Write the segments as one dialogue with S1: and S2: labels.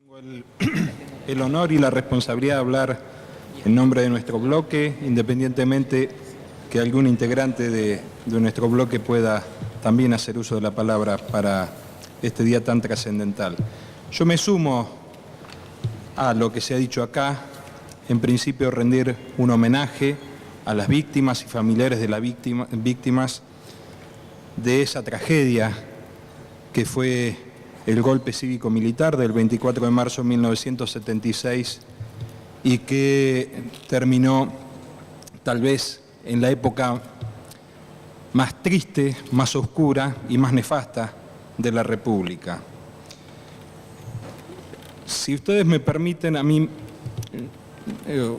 S1: Tengo el honor y la responsabilidad de hablar en nombre de nuestro bloque, independientemente que algún integrante de nuestro bloque pueda también hacer uso de la palabra para este día tan trascendental. Yo me sumo a lo que se ha dicho acá, en principio rendir un homenaje a las víctimas y familiares de las víctimas de esa tragedia que fue el golpe cívico-militar del 24 de marzo de 1976 y que terminó tal vez en la época más triste, más oscura y más nefasta de la República. Si ustedes me permiten,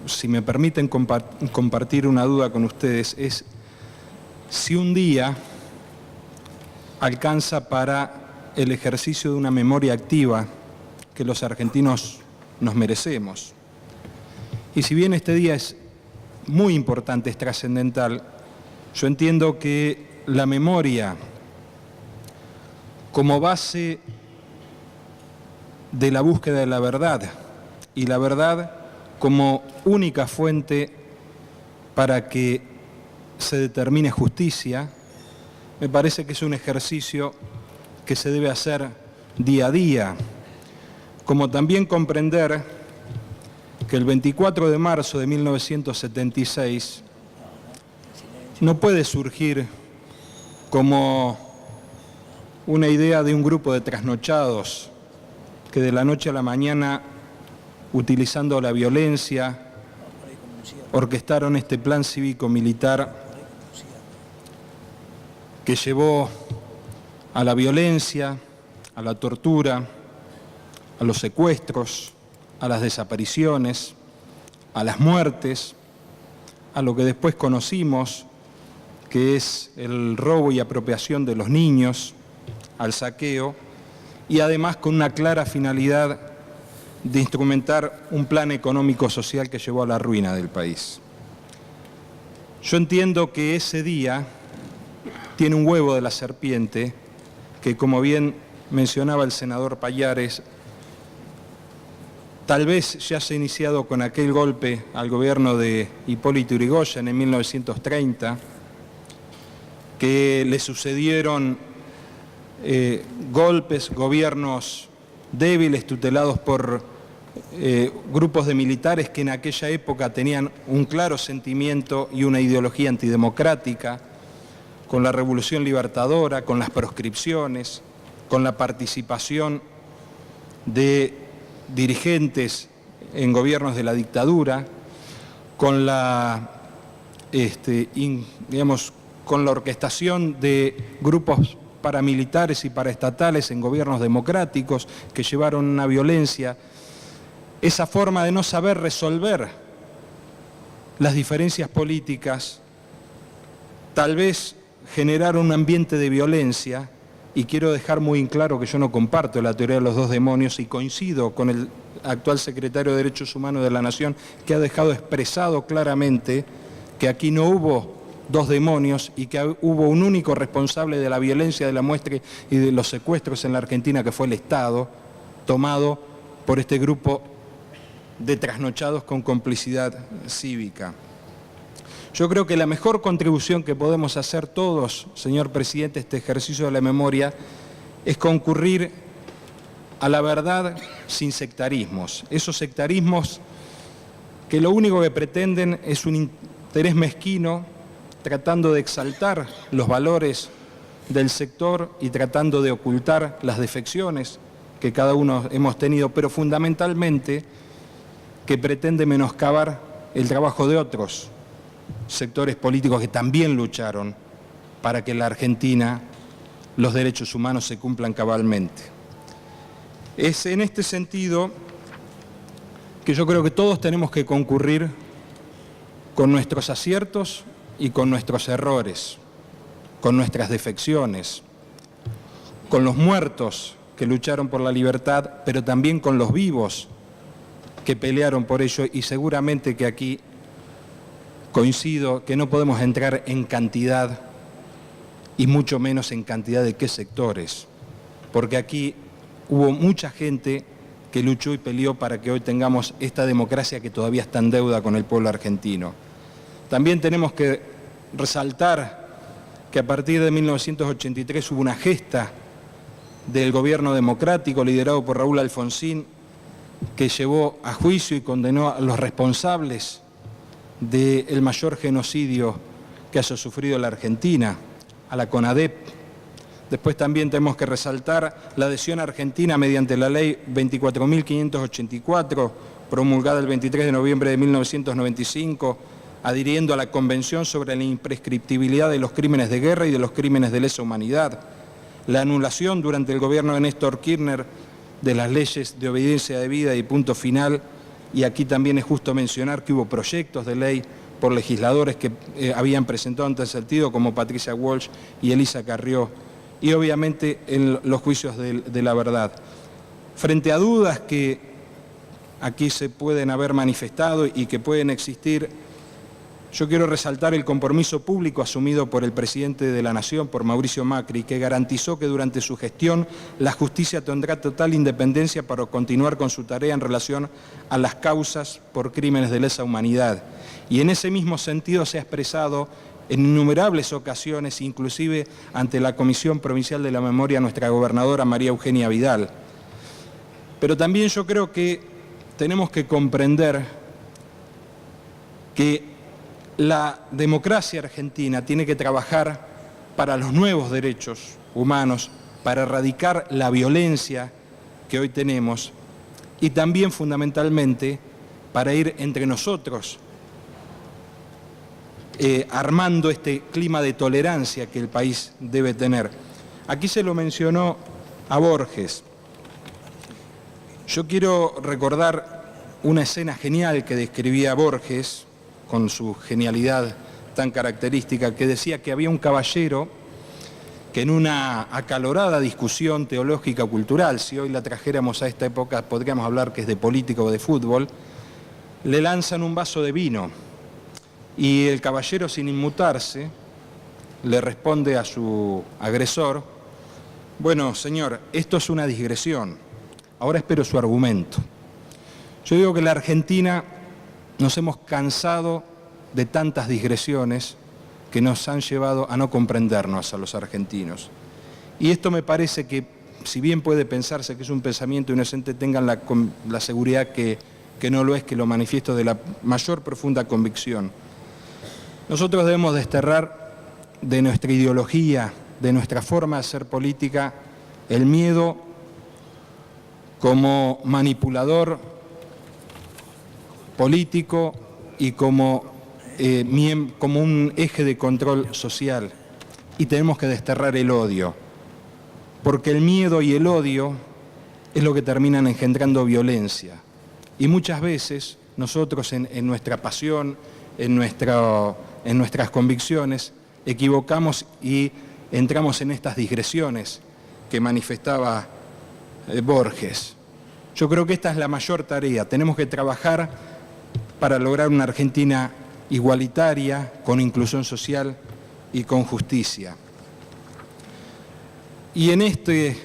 S1: si me permiten compartir una duda con ustedes, es si un día alcanza para el ejercicio de una memoria activa que los argentinos nos merecemos. Y si bien este día es muy importante, es trascendental, yo entiendo que la memoria como base de la búsqueda de la verdad y la verdad como única fuente para que se determine justicia, me parece que es un ejercicio que se debe hacer día a día, como también comprender que el 24 de marzo de 1976 no puede surgir como una idea de un grupo de trasnochados que de la noche a la mañana, utilizando la violencia, orquestaron este plan cívico-militar que llevó a la violencia, a la tortura, a los secuestros, a las desapariciones, a las muertes, a lo que después conocimos, que es el robo y apropiación de los niños, al saqueo, y además con una clara finalidad de instrumentar un plan económico-social que llevó a la ruina del país. Yo entiendo que ese día tiene un huevo de la serpiente, que como bien mencionaba el senador Pallares, tal vez ya se ha iniciado con aquel golpe al gobierno de Hipólito Yrigoyen en 1930, que le sucedieron golpes, gobiernos débiles tutelados por grupos de militares que en aquella época tenían un claro sentimiento y una ideología antidemocrática, con la Revolución Libertadora, con las proscripciones, con la participación de dirigentes en gobiernos de la dictadura, con la, con la orquestación de grupos paramilitares y paraestatales en gobiernos democráticos que llevaron una violencia, esa forma de no saber resolver las diferencias políticas, tal vez generaron un ambiente de violencia, y quiero dejar muy en claro que yo no comparto la teoría de los dos demonios y coincido con el actual secretario de Derechos Humanos de la Nación, que ha dejado expresado claramente que aquí no hubo dos demonios y que hubo un único responsable de la violencia, de la muestra y de los secuestros en la Argentina, que fue el Estado, tomado por este grupo de trasnochados con complicidad cívica. Yo creo que la mejor contribución que podemos hacer todos, señor presidente, a este ejercicio de la memoria, es concurrir a la verdad sin sectarismos. Esos sectarismos que lo único que pretenden es un interés mezquino, tratando de exaltar los valores del sector y tratando de ocultar las defecciones que cada uno hemos tenido, pero fundamentalmente que pretende menoscabar el trabajo de otros sectores políticos que también lucharon para que en la Argentina los derechos humanos se cumplan cabalmente. Es en este sentido que yo creo que todos tenemos que concurrir con nuestros aciertos y con nuestros errores, con nuestras defecciones, con los muertos que lucharon por la libertad, pero también con los vivos que pelearon por ello, y seguramente que aquí coincido que no podemos entrar en cantidad y mucho menos en cantidad de qué sectores, porque aquí hubo mucha gente que luchó y peleó para que hoy tengamos esta democracia que todavía está en deuda con el pueblo argentino. También tenemos que resaltar que a partir de 1983 hubo una gesta del gobierno democrático liderado por Raúl Alfonsín que llevó a juicio y condenó a los responsables del mayor genocidio que haya sufrido la Argentina, a la CONADEP. Después también tenemos que resaltar la adhesión argentina mediante la ley 24.584, promulgada el 23 de noviembre de 1995, adhiriendo a la Convención sobre la imprescriptibilidad de los crímenes de guerra y de los crímenes de lesa humanidad, la anulación durante el gobierno de Néstor Kirchner de las leyes de obediencia debida y punto final, y aquí también es justo mencionar que hubo proyectos de ley por legisladores que habían presentado en tal sentido, como Patricia Walsh y Elisa Carrió, y obviamente en los juicios de la verdad. Frente a dudas que aquí se pueden haber manifestado y que pueden existir, yo quiero resaltar el compromiso público asumido por el presidente de la Nación, por Mauricio Macri, que garantizó que durante su gestión la justicia tendrá total independencia para continuar con su tarea en relación a las causas por crímenes de lesa humanidad. Y en ese mismo sentido se ha expresado en innumerables ocasiones, inclusive ante la Comisión Provincial de la Memoria, nuestra gobernadora María Eugenia Vidal. Pero también yo creo que tenemos que comprender que la democracia argentina tiene que trabajar para los nuevos derechos humanos, para erradicar la violencia que hoy tenemos y también fundamentalmente para ir entre nosotros armando este clima de tolerancia que el país debe tener. Aquí se lo mencionó a Borges. Yo quiero recordar una escena genial que describía Borges, con su genialidad tan característica, que decía que había un caballero que en una acalorada discusión teológica cultural, si hoy la trajéramos a esta época podríamos hablar que es de política o de fútbol, le lanzan un vaso de vino y el caballero, sin inmutarse, le responde a su agresor: bueno, señor, esto es una digresión, ahora espero su argumento. Yo digo que la Argentina nos hemos cansado de tantas digresiones que nos han llevado a no comprendernos a los argentinos. Y esto me parece que, si bien puede pensarse que es un pensamiento inocente, tengan la seguridad que no lo es, que lo manifiesto de la mayor profunda convicción. Nosotros debemos desterrar de nuestra ideología, de nuestra forma de hacer política, el miedo como manipulador político y como un eje de control social. Y tenemos que desterrar el odio, porque el miedo y el odio es lo que terminan engendrando violencia. Y muchas veces nosotros en nuestra pasión, en nuestras convicciones, equivocamos y entramos en estas digresiones que manifestaba Borges. Yo creo que esta es la mayor tarea. Tenemos que trabajar para lograr una Argentina igualitaria, con inclusión social y con justicia. Y en este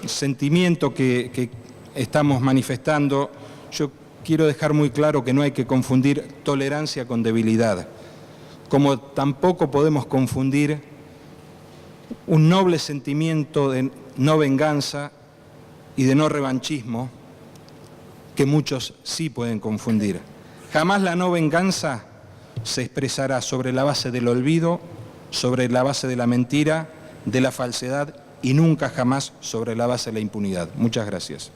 S1: sentimiento que estamos manifestando, yo quiero dejar muy claro que no hay que confundir tolerancia con debilidad, como tampoco podemos confundir un noble sentimiento de no venganza y de no revanchismo, que muchos sí pueden confundir. Jamás la no venganza se expresará sobre la base del olvido, sobre la base de la mentira, de la falsedad y nunca jamás sobre la base de la impunidad. Muchas gracias.